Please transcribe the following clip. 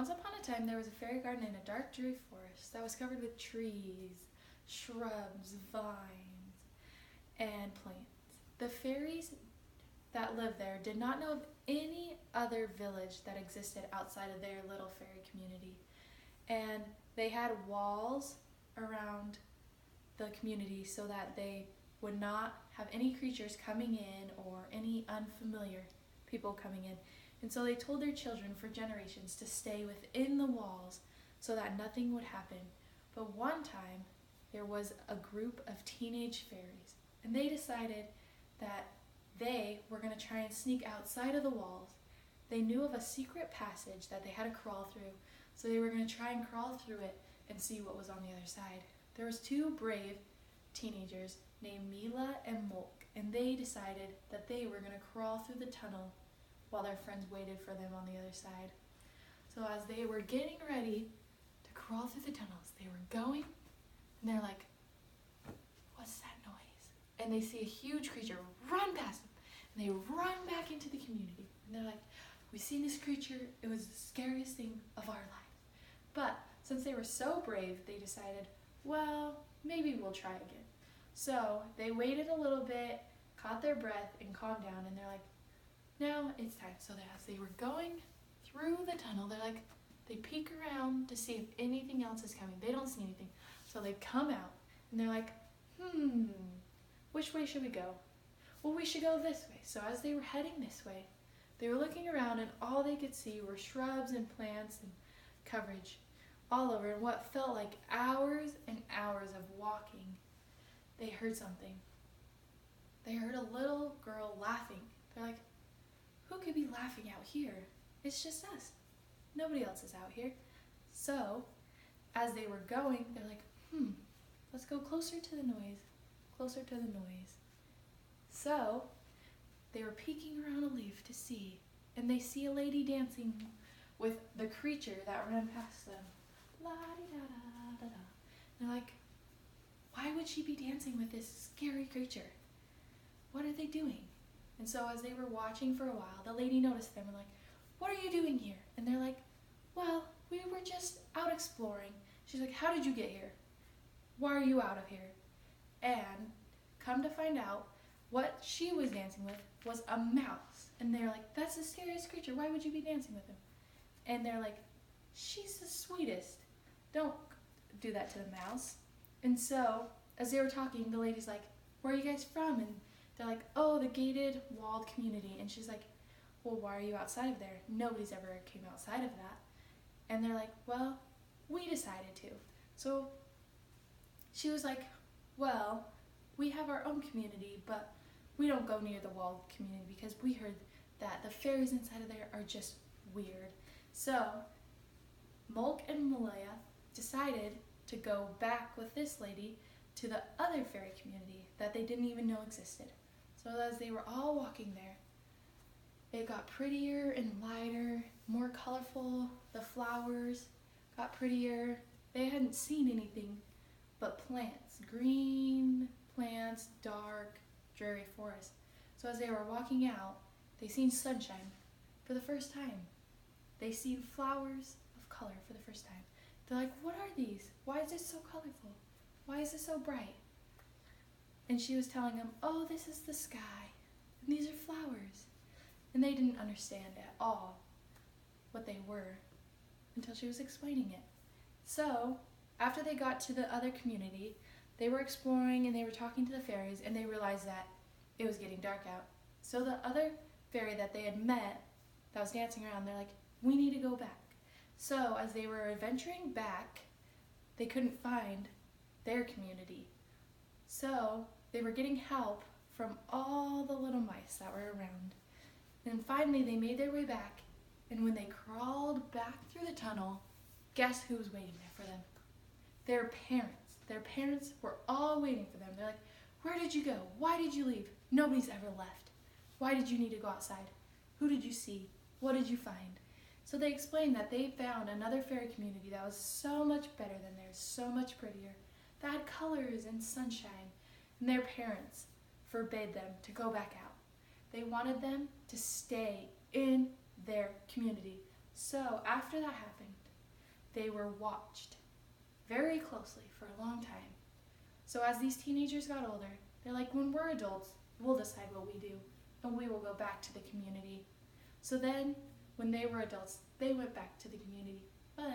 Once upon a time, there was a fairy garden in a dark, dreary forest that was covered with trees, shrubs, vines, and plants. The fairies that lived there did not know of any other village that existed outside of their little fairy community. And they had walls around the community so that they would not have any creatures coming in or any unfamiliar people coming in. And so they told their children for generations to stay within the walls so that nothing would happen. But one time, there was a group of teenage fairies, and they decided that they were going to try and sneak outside of the walls. They knew of a secret passage that they had to crawl through, so they were going to try and crawl through it and see what was on the other side. There was two brave teenagers named Mila and Molk, and they decided that they were going to crawl through the tunnel while their friends waited for them on the other side. So as they were getting ready to crawl through the tunnels, they were going, and they're like, "What's that noise?" And they see a huge creature run past them, and they run back into the community. And they're like, "We've seen this creature. It was the scariest thing of our lives." But since they were so brave, they decided, well, maybe we'll try again. So they waited a little bit, caught their breath, and calmed down, and they're like, now it's time. So as they were going through the tunnel, they peek around to see if anything else is coming. They don't see anything. So they come out, and they're like, which way should we go? Well, we should go this way. So as they were heading this way, they were looking around, and all they could see were shrubs and plants and coverage all over. And what felt like hours and hours of walking, they heard something. They heard a little girl laughing. They're like, who could be laughing out here? It's just us. Nobody else is out here. So, as they were going, they're like, let's go closer to the noise, closer to the noise. So, they were peeking around a leaf to see, and they see a lady dancing with the creature that ran past them. La-di-da-da-da-da. And they're like, why would she be dancing with this scary creature? What are they doing? And so as they were watching for a while, the lady noticed them and like, what are you doing here? And they're like, well, we were just out exploring. She's like, how did you get here? Why are you out of here? And come to find out, what she was dancing with was a mouse. And they're like, that's the scariest creature. Why would you be dancing with him? And they're like, she's the sweetest. Don't do that to the mouse. And so, as they were talking, the lady's like, where are you guys from? And they're like, oh, the gated, walled community. And she's like, well, why are you outside of there? Nobody's ever came outside of that. And they're like, well, we decided to. So she was like, well, we have our own community, but we don't go near the walled community because we heard that the fairies inside of there are just weird. So Molk and Malaya decided to go back with this lady to the other fairy community that they didn't even know existed. So as they were all walking there, it got prettier and lighter, more colorful. The flowers got prettier. They hadn't seen anything but plants, green plants, dark, dreary forest. So as they were walking out, they seen sunshine for the first time. They seen flowers of color for the first time. They're like, what are these? Why is this so colorful? Why is this so bright? And she was telling them, oh, this is the sky, and these are flowers. And they didn't understand at all what they were until she was explaining it. So, after they got to the other community, they were exploring and they were talking to the fairies, and they realized that it was getting dark out. So the other fairy that they had met that was dancing around, they're like, we need to go back. So as they were adventuring back, they couldn't find their community. So they were getting help from all the little mice that were around. And finally they made their way back, and when they crawled back through the tunnel, guess who was waiting there for them? Their parents. Their parents were all waiting for them. They're like, where did you go? Why did you leave? Nobody's ever left. Why did you need to go outside? Who did you see? What did you find? So they explained that they found another fairy community that was so much better than theirs, so much prettier, that had colors and sunshine, and their parents forbade them to go back out. They wanted them to stay in their community So after that happened, they were watched very closely for a long time. So as these teenagers got older, they're like, when we're adults, we'll decide what we do, and we will go back to the community. So then, when they were adults, they went back to the community. But